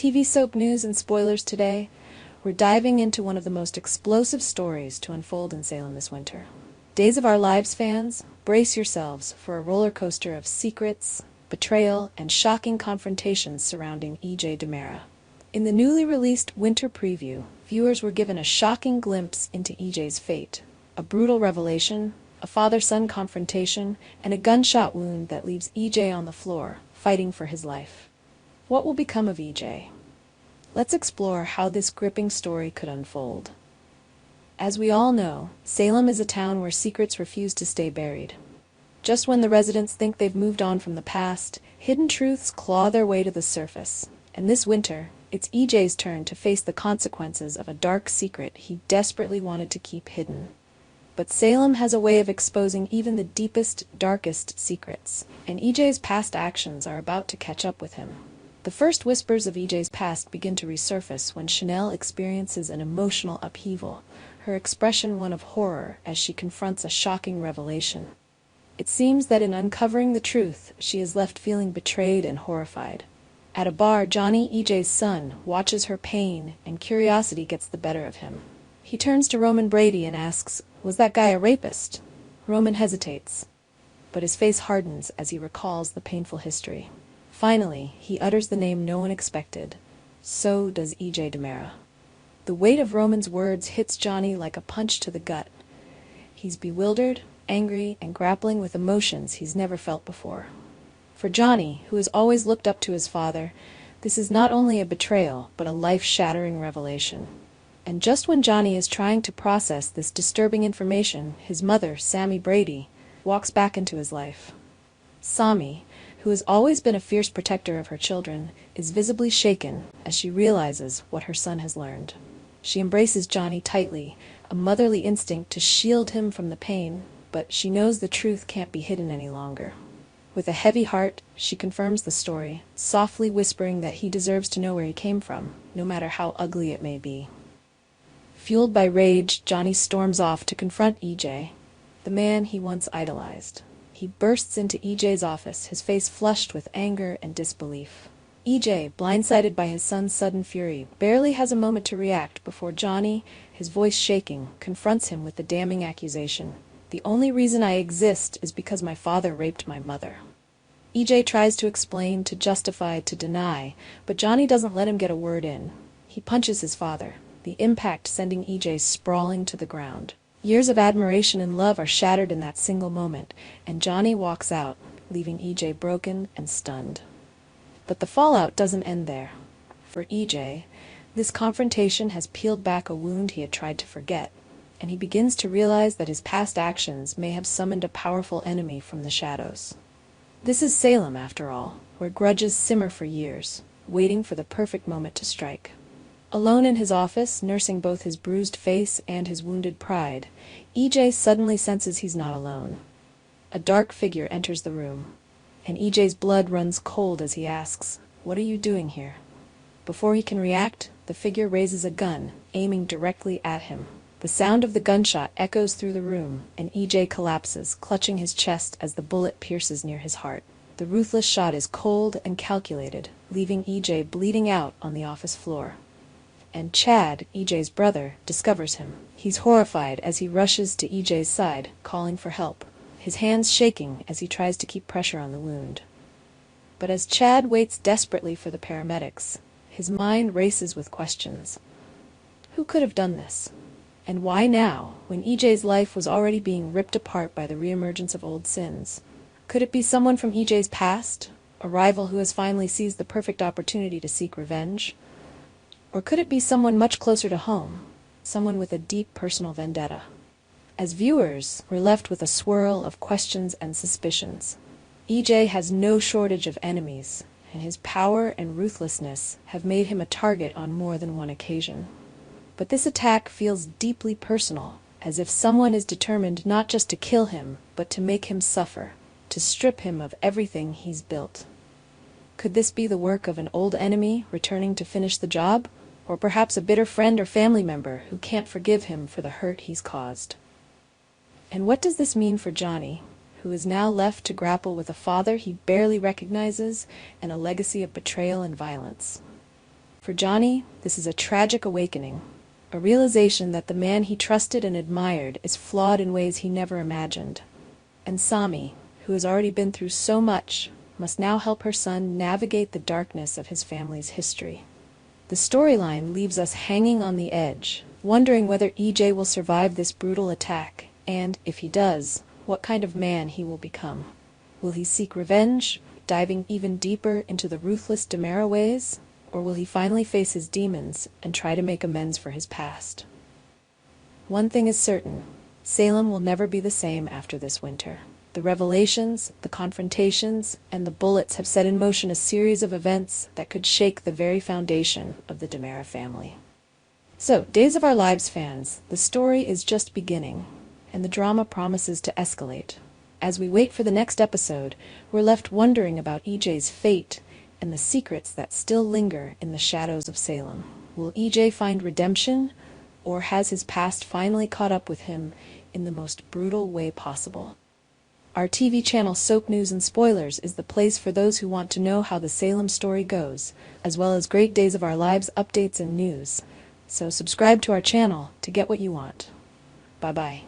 TV soap news and spoilers today. We're diving into one of the most explosive stories to unfold in Salem this winter. Days of Our Lives fans, brace yourselves for a roller coaster of secrets, betrayal, and shocking confrontations surrounding EJ DiMera. In the newly released winter preview, viewers were given a shocking glimpse into EJ's fate, a brutal revelation, a father-son confrontation, and a gunshot wound that leaves EJ on the floor, fighting for his life. What will become of EJ? Let's explore how this gripping story could unfold. As we all know, Salem is a town where secrets refuse to stay buried. Just when the residents think they've moved on from the past, hidden truths claw their way to the surface. And this winter, it's EJ's turn to face the consequences of a dark secret he desperately wanted to keep hidden. But Salem has a way of exposing even the deepest, darkest secrets, and EJ's past actions are about to catch up with him. The first whispers of EJ's past begin to resurface when Chanel experiences an emotional upheaval, her expression one of horror as she confronts a shocking revelation. It seems that in uncovering the truth, she is left feeling betrayed and horrified. At a bar, Johnny, EJ's son, watches her pain, and curiosity gets the better of him. He turns to Roman Brady and asks, "Was that guy a rapist?" Roman hesitates, but his face hardens as he recalls the painful history. Finally, he utters the name no one expected. So does EJ DiMera. The weight of Roman's words hits Johnny like a punch to the gut. He's bewildered, angry, and grappling with emotions he's never felt before. For Johnny, who has always looked up to his father, this is not only a betrayal, but a life-shattering revelation. And just when Johnny is trying to process this disturbing information, his mother, Sammy Brady, walks back into his life. Sammy, who has always been a fierce protector of her children, is visibly shaken as she realizes what her son has learned. She embraces Johnny tightly, a motherly instinct to shield him from the pain, but she knows the truth can't be hidden any longer. With a heavy heart, she confirms the story, softly whispering that he deserves to know where he came from, no matter how ugly it may be. Fueled by rage, Johnny storms off to confront EJ, the man he once idolized. He bursts into EJ's office, his face flushed with anger and disbelief. EJ, blindsided by his son's sudden fury, barely has a moment to react before Johnny, his voice shaking, confronts him with the damning accusation. "The only reason I exist is because my father raped my mother." EJ tries to explain, to justify, to deny, but Johnny doesn't let him get a word in. He punches his father, the impact sending EJ sprawling to the ground. Years of admiration and love are shattered in that single moment, and Johnny walks out, leaving EJ broken and stunned. But the fallout doesn't end there. For EJ, this confrontation has peeled back a wound he had tried to forget, and he begins to realize that his past actions may have summoned a powerful enemy from the shadows. This is Salem, after all, where grudges simmer for years, waiting for the perfect moment to strike. Alone in his office, nursing both his bruised face and his wounded pride, EJ suddenly senses he's not alone. A dark figure enters the room, and EJ's blood runs cold as he asks, "What are you doing here?" Before he can react, the figure raises a gun, aiming directly at him. The sound of the gunshot echoes through the room, and EJ collapses, clutching his chest as the bullet pierces near his heart. The ruthless shot is cold and calculated, leaving EJ bleeding out on the office floor. And Chad, EJ's brother, discovers him. He's horrified as he rushes to EJ's side, calling for help, his hands shaking as he tries to keep pressure on the wound. But as Chad waits desperately for the paramedics, his mind races with questions. Who could have done this? And why now, when EJ's life was already being ripped apart by the reemergence of old sins? Could it be someone from EJ's past, a rival who has finally seized the perfect opportunity to seek revenge? Or could it be someone much closer to home, someone with a deep personal vendetta? As viewers, we're left with a swirl of questions and suspicions. EJ has no shortage of enemies, and his power and ruthlessness have made him a target on more than one occasion. But this attack feels deeply personal, as if someone is determined not just to kill him, but to make him suffer, to strip him of everything he's built. Could this be the work of an old enemy returning to finish the job? Or perhaps a bitter friend or family member who can't forgive him for the hurt he's caused? And what does this mean for Johnny, who is now left to grapple with a father he barely recognizes and a legacy of betrayal and violence? For Johnny, this is a tragic awakening, a realization that the man he trusted and admired is flawed in ways he never imagined. And Sami, who has already been through so much, must now help her son navigate the darkness of his family's history. The storyline leaves us hanging on the edge, wondering whether EJ will survive this brutal attack, and, if he does, what kind of man he will become. Will he seek revenge, diving even deeper into the ruthless DiMera ways, or will he finally face his demons and try to make amends for his past? One thing is certain, Salem will never be the same after this winter. The revelations, the confrontations, and the bullets have set in motion a series of events that could shake the very foundation of the DiMera family. So, Days of Our Lives fans, the story is just beginning, and the drama promises to escalate. As we wait for the next episode, we're left wondering about EJ's fate and the secrets that still linger in the shadows of Salem. Will EJ find redemption, or has his past finally caught up with him in the most brutal way possible? Our TV channel Soap News and Spoilers is the place for those who want to know how the Salem story goes, as well as great Days of Our Lives updates and news. So subscribe to our channel to get what you want. Bye-bye.